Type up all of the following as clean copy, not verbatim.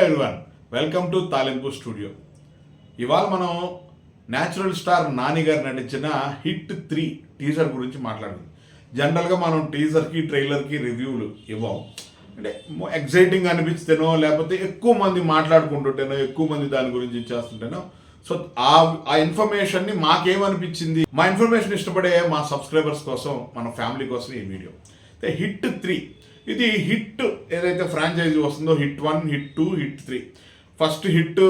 Everyone, welcome to తాలింపు studio. ఇవాళ మనం న్యాచురల్ స్టార్ నాని గారు నటించిన హిట్ 3 టీజర్ గురించి మాట్లాడుకుందాం. జనరల్గా మనం టీజర్కి ట్రైలర్కి రివ్యూలు ఇవ్వం, అంటే ఎగ్జైటింగ్ అనిపిస్తేనో లేకపోతే ఎక్కువ మంది మాట్లాడుకుంటుంటేనో ఎక్కువ మంది దాని గురించి ఇచ్చేస్తుంటేనో. సో ఆ ఇన్ఫర్మేషన్ని మాకేమనిపించింది, మా ఇన్ఫర్మేషన్ ఇష్టపడే మా సబ్స్క్రైబర్స్ కోసం, మన ఫ్యామిలీ కోసం ఈ వీడియో. హిట్ 3 ఇది హిట్ ఏదైతే ఫ్రాంచైజీ వస్తుందో, hit 1, hit 2, hit 3. First hit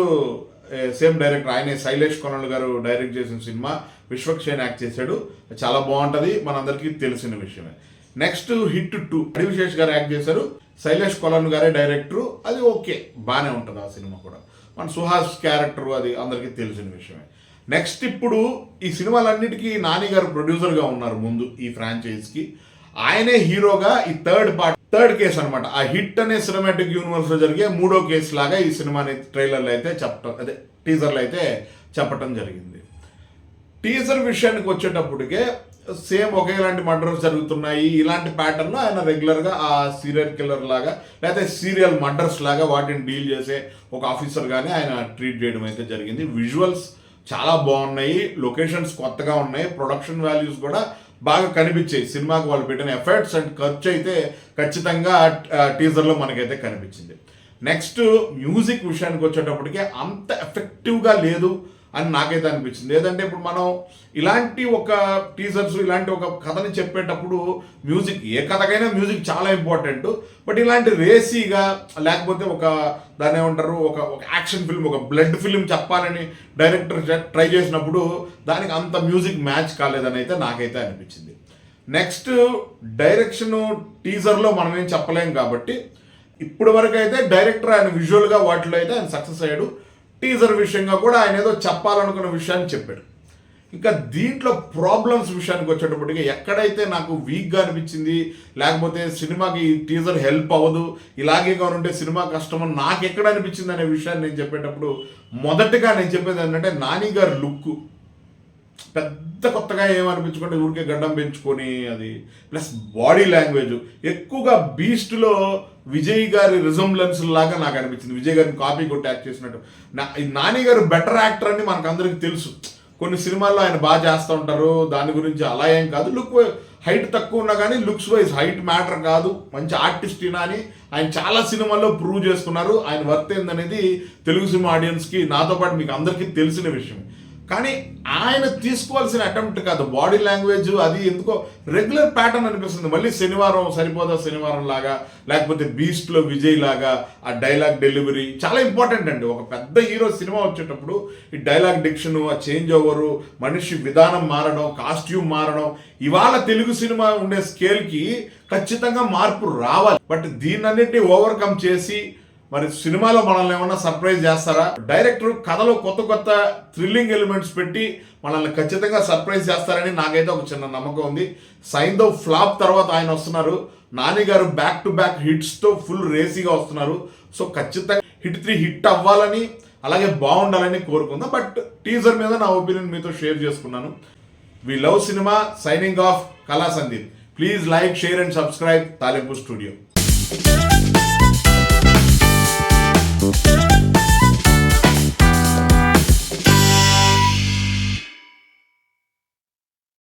same director, ఆయనే శైలేష్ కొనల్ గారు డైరెక్ట్ చేసిన సినిమా, విశ్వక్షేణ్ యాక్ట్ చేశాడు, చాలా బాగుంటుంది, మనందరికీ తెలిసిన విషయమే. నెక్స్ట్ హిట్ 2 అడివిశేష్ గారు యాక్ట్ చేశారు, శైలేష్ కొనల్ గారే డైరెక్టరు, అది ఓకే బాగానే ఉంటుంది ఆ సినిమా కూడా. మన సుహాస్ క్యారెక్టర్ అది అందరికీ తెలిసిన విషయమే. నెక్స్ట్ ఇప్పుడు ఈ సినిమాలన్నిటికీ నాని గారు ప్రొడ్యూసర్గా ఉన్నారు ముందు ఈ ఫ్రాంచైజీకి. ఆయనే హీరోగా ఈ థర్డ్ కేసు అనమాట. ఆ హిట్ అనే సినిమాటిక్ యూనివర్స్లో జరిగే 3వ కేసు లాగా ఈ సినిమాని ట్రైలర్లో అయితే టీజర్లో అయితే చెప్పటం జరిగింది. టీజర్ విషయానికి వచ్చేటప్పటికే సేమ్ ఒకేలాంటి మర్డర్స్ జరుగుతున్నాయి, ఇలాంటి ప్యాటర్న్లో ఆయన రెగ్యులర్గా ఆ సీరియల్ కిల్లర్ లాగా లేకపోతే సీరియల్ మర్డర్స్ లాగా వాటిని డీల్ చేసే ఒక ఆఫీసర్గానే ఆయన ట్రీట్ చేయడం అయితే జరిగింది. విజువల్స్ చాలా బాగున్నాయి, లొకేషన్స్ కొత్తగా ఉన్నాయి, ప్రొడక్షన్ వాల్యూస్ కూడా బాగా కనిపించాయి. సినిమాకి వాళ్ళు పెట్టిన ఎఫర్ట్స్ అండ్ ఖర్చు అయితే ఖచ్చితంగా టీజర్లో మనకైతే కనిపించింది. నెక్స్ట్ మ్యూజిక్ విషయానికి వచ్చేటప్పటికే అంత ఎఫెక్టివ్గా లేదు అని నాకైతే అనిపించింది. ఏదంటే ఇప్పుడు మనం ఇలాంటి ఒక టీజర్స్, ఇలాంటి ఒక కథని చెప్పేటప్పుడు మ్యూజిక్, ఏ కథకైనా మ్యూజిక్ చాలా ఇంపార్టెంట్. బట్ ఇలాంటి రేసీగా లేకపోతే ఒక దాన్ని ఏమంటారు, ఒక యాక్షన్ ఫిల్మ్, ఒక బ్లడ్ ఫిల్మ్ చెప్పాలని డైరెక్టర్ ట్రై చేసినప్పుడు దానికి అంత మ్యూజిక్ మ్యాచ్ కాలేదని అయితే నాకైతే అనిపించింది. నెక్స్ట్ డైరెక్షన్ టీజర్లో మనం ఏం చెప్పలేం కాబట్టి ఇప్పటి వరకు అయితే డైరెక్టర్ ఆయన విజువల్గా వాటిలో అయితే ఆయన సక్సెస్ అయ్యాడు. టీజర్ విషయంగా కూడా ఆయన ఏదో చెప్పాలనుకున్న విషయాన్ని చెప్పాడు. ఇంకా దీంట్లో ప్రాబ్లమ్స్ విషయానికి వచ్చేటప్పటికి ఎక్కడైతే నాకు వీక్గా అనిపించింది, లేకపోతే సినిమాకి ఈ టీజర్ హెల్ప్ అవ్వదు, ఇలాగే ఉంటే సినిమా కష్టం అని నాకు ఎక్కడ అనిపించింది అనే విషయాన్ని నేను చెప్పేటప్పుడు మొదటగా నేను చెప్పేది ఏంటంటే, నాని గారి లుక్ పెద్ద కొత్తగా ఏమనిపించుకుంటే ఊరికే గడ్డం పెంచుకొని అది, ప్లస్ బాడీ లాంగ్వేజ్ ఎక్కువగా బీస్ట్లో విజయ్ గారి రిజంబ్లెన్స్ లాగా నాకు అనిపించింది. విజయ్ గారిని కాపీ కొట్టి యాక్ట్ చేసినట్టు. నాని గారు బెటర్ యాక్టర్ అని మనకు అందరికీ తెలుసు, కొన్ని సినిమాల్లో ఆయన బాగా చేస్తూ ఉంటారు, దాని గురించి అలా ఏం కాదు. లుక్ హైట్ తక్కువ ఉన్నా కానీ లుక్స్ వైజ్ హైట్ మ్యాటర్ కాదు, మంచి ఆర్టిస్ట్ అని ఆయన చాలా సినిమాల్లో ప్రూవ్ చేసుకున్నారు. ఆయన వర్త్ ఏందనేది తెలుగు సినిమా ఆడియన్స్కి, నాతో పాటు మీకు అందరికీ తెలిసిన విషయం. కానీ ఆయన తీసుకోవాల్సిన అటెంప్ట్ కాదు, బాడీ లాంగ్వేజ్ అది ఎందుకో రెగ్యులర్ ప్యాటర్న్ అనిపిస్తుంది. మళ్ళీ శనివారం సరిపోదా శనివారం లాగా, లేకపోతే బీస్ట్లో విజయ్ లాగా ఆ డైలాగ్ డెలివరీ చాలా ఇంపార్టెంట్ అండి. ఒక పెద్ద హీరో సినిమా వచ్చేటప్పుడు ఈ డైలాగ్ డిక్షన్, ఆ చేంజ్ ఓవరు, మనిషి విధానం మారడం, కాస్ట్యూమ్ మారడం, ఇవాళ తెలుగు సినిమా ఉండే స్కేల్కి ఖచ్చితంగా మార్పు రావాలి. బట్ దీన్నన్నింటినీ ఓవర్కమ్ చేసి మరి సినిమాలో మనల్ని ఏమన్నా సర్ప్రైజ్ చేస్తారా? డైరెక్టర్ కథలో కొత్త కొత్త థ్రిల్లింగ్ ఎలిమెంట్స్ పెట్టి మనల్ని ఖచ్చితంగా సర్ప్రైజ్ చేస్తారని నాకైతే ఒక చిన్న నమ్మకం ఉంది. సైందో ఫ్లాప్ తర్వాత ఆయన వస్తున్నారు, నాని గారు బ్యాక్ టు బ్యాక్ హిట్స్తో ఫుల్ రేసీగా వస్తున్నారు. సో ఖచ్చితంగా హిట్ 3 హిట్ అవ్వాలని, అలాగే బాగుండాలని కోరుకుందాం. బట్ టీజర్ మీద నా ఒపీనియన్ మీతో షేర్ చేసుకున్నాను. We love cinema. Signing off, Kala Sandeep. Please like, share and subscribe Talimpu studio.